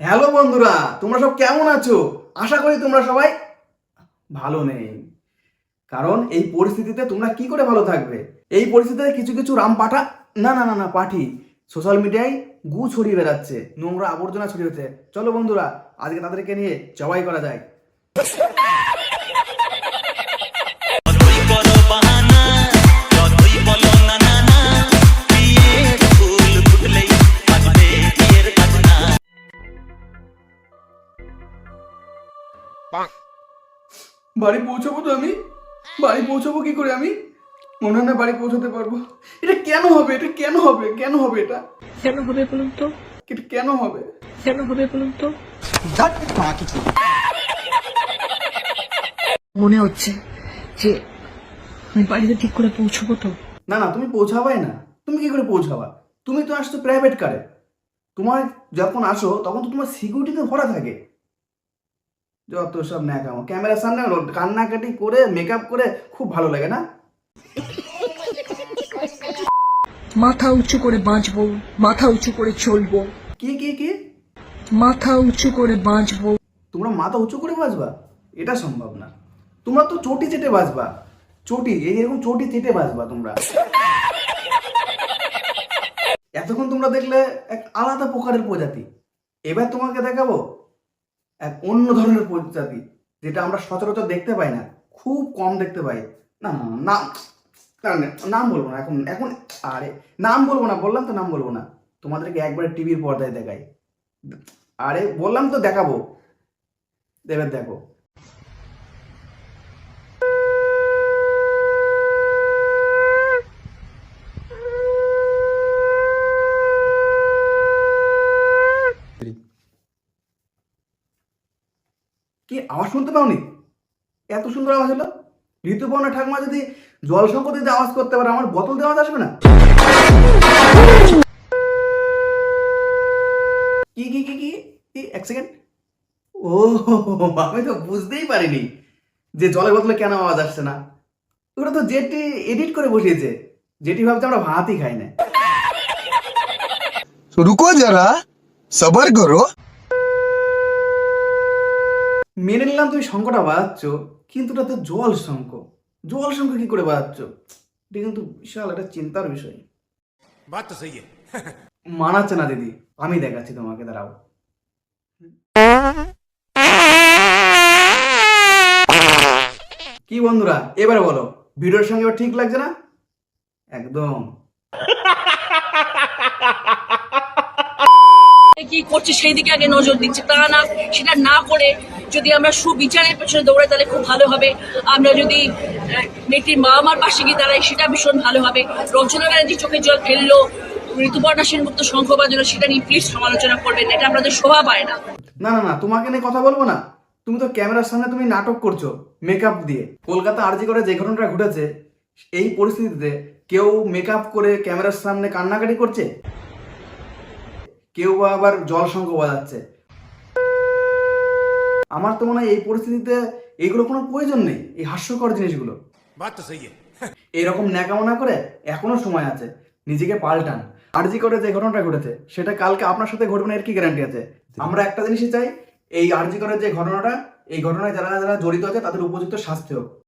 Hello বন্ধুরা, তোমরা সব কেমন আছো? আশা করি তোমরা সবাই ভালো নেই। কারণ এই পরিস্থিতিতে তোমরা কি করে ভালো থাকবে? এই পরিস্থিতিতে কিছু কিছু রাম পাঠা, না পাঠি সোশ্যাল মিডিয়ায় গু ছড়িয়ে বেড়াচ্ছে, নোংরা আবর্জনা ছড়িয়ে হচ্ছে। চলো বন্ধুরা, আজকে তাদেরকে নিয়ে জবাই করা যায়। বাড়ি পৌঁছাবো তো আমি? বাড়ি পৌঁছাবো কি করে আমি? মনে হয় না বাড়ি পৌঁছাতে পারবো। এটা কেন হবে? এটা কেন হবে? কেন হবে এটা? কেন হবে বলুন তো? এটা কেন হবে? কেন হবে বলুন তো? মনে হচ্ছে যে আমি বাড়িতে ঠিক করে পৌঁছবো তো। না তুমি পৌঁছাবাই না। তুমি কি করে পৌঁছাবা? তুমি তো আসছো প্রাইভেট কারে। তোমার যখন আসো তখন তো তোমার সিকিউরিটিতে ভরা থাকে। যত সব ন্যাকামো, ক্যামেরার সামনে কান্নাকাটি করে মেকআপ করে খুব ভালো লাগে না? মাথা উঁচু করে বাঁচবো, মাথা উঁচু করে চলবো, কি মাথা উঁচু করে বাঁচবো। তোমরা মাথা উঁচু করে বাঁচবা? এটা সম্ভব না। তোমরা তো চটি চেটে বাঁচবা। চটি, এরকম চটি চেটে বাঁচবা তোমরা। এতক্ষণ তোমরা দেখলে এক আলাদা প্রকারের প্রজাতি। এবার তোমাকে দেখাবো এক অন্য ধরনের প্রজাতি, যেটা আমরা সচরাচর দেখতে পাই না, খুব কম দেখতে পাই। না না না কারণ নাম বলবো না এখন এখন আরে নাম বলবো না, বললাম তো নাম বলবো না। তোমাদেরকে একবারে টিভির পর্দায় দেখাই। আরে বললাম তো দেখাবো, এবার দেখো। কি আওয়াজ শুনতে পাওনি? এত সুন্দর আওয়াজ হলো। ঋতুপর্ণা ঠাকুমা যদি জল সংকট দিতে আওয়াজ করতে পারে, আমার বোতল দিয়ে আওয়াজ আসবে না? কি এক সেকেন্ড। ও, আমি তো বুঝতেই পারিনি যে জলের বোতলে কেন আওয়াজ আসছে না। ওটা তো জেটি এডিট করে বসিয়েছে। জেটি ভাবছে আমরা ভাতই খাই না। रुको जरा सबर करो। মেনে নিলাম তুমি শঙ্কটা বাজাচ্ছ, কিন্তু ওটা তো জল শঙ্খ। জল শঙ্খ কি করে বাজাচ্ছ? এটা কিন্তু বিশাল একটা চিন্তার বিষয়। बात तो सही है। মানাচ্ছে না দিদি, আমি দেখাচ্ছি তোমাকে, দাঁড়াও। কি বন্ধুরা, এবারে বলো, ভিডিওর সঙ্গে এবার ঠিক লাগছে না? একদম। কি করছে সেই দিকে আগে নজর দিচ্ছে, তা না সেটা না করে যদি আমরা সুবিচারের পেছনে দৌড়াই তাহলে খুব ভালো হবে। আমরা যদি মেয়েটির মা আমার পাশে গিয়ে দাঁড়াই সেটা ভীষণ ভালো হবে। রঞ্জনা ব্যানার্জি চোখের জল ফেললো, ঋতুপর্ণা সেনগুপ্ত শঙ্খ বাজানো, সেটা নিয়ে প্লিজ সমালোচনা করবেন, এটা আপনাদের শোভা পায় না। না তোমাকে নিয়ে কথা বলবো না। তুমি তো ক্যামেরার সামনে তুমি নাটক করছো মেকআপ দিয়ে। কলকাতা আরজি করে যে ঘটনাটা ঘটেছে, এই পরিস্থিতিতে কেউ মেকআপ করে ক্যামেরার সামনে কান্নাকাটি করছে, কেউ বা আবার জল শঙ্খ বাজাচ্ছে। আমার তো মনে হয় এই পরিস্থিতিতে এইগুলো কোনো প্রয়োজন নেই, এই হাস্যকর জিনিসগুলো। बात तो सही है। এইরকম ন্যাকামো না করে এখনো সময় আছে, নিজেকে পাল্টান। আরজি করে যে ঘটনাটা ঘটেছে সেটা কালকে আপনার সাথে ঘটবে না, এর কি গ্যারান্টি আছে? আমরা একটা জিনিসই চাই, এই আরজি করে যে ঘটনাটা, এই ঘটনায় যারা যারা জড়িত আছে তাদের উপযুক্ত শাস্তি হোক।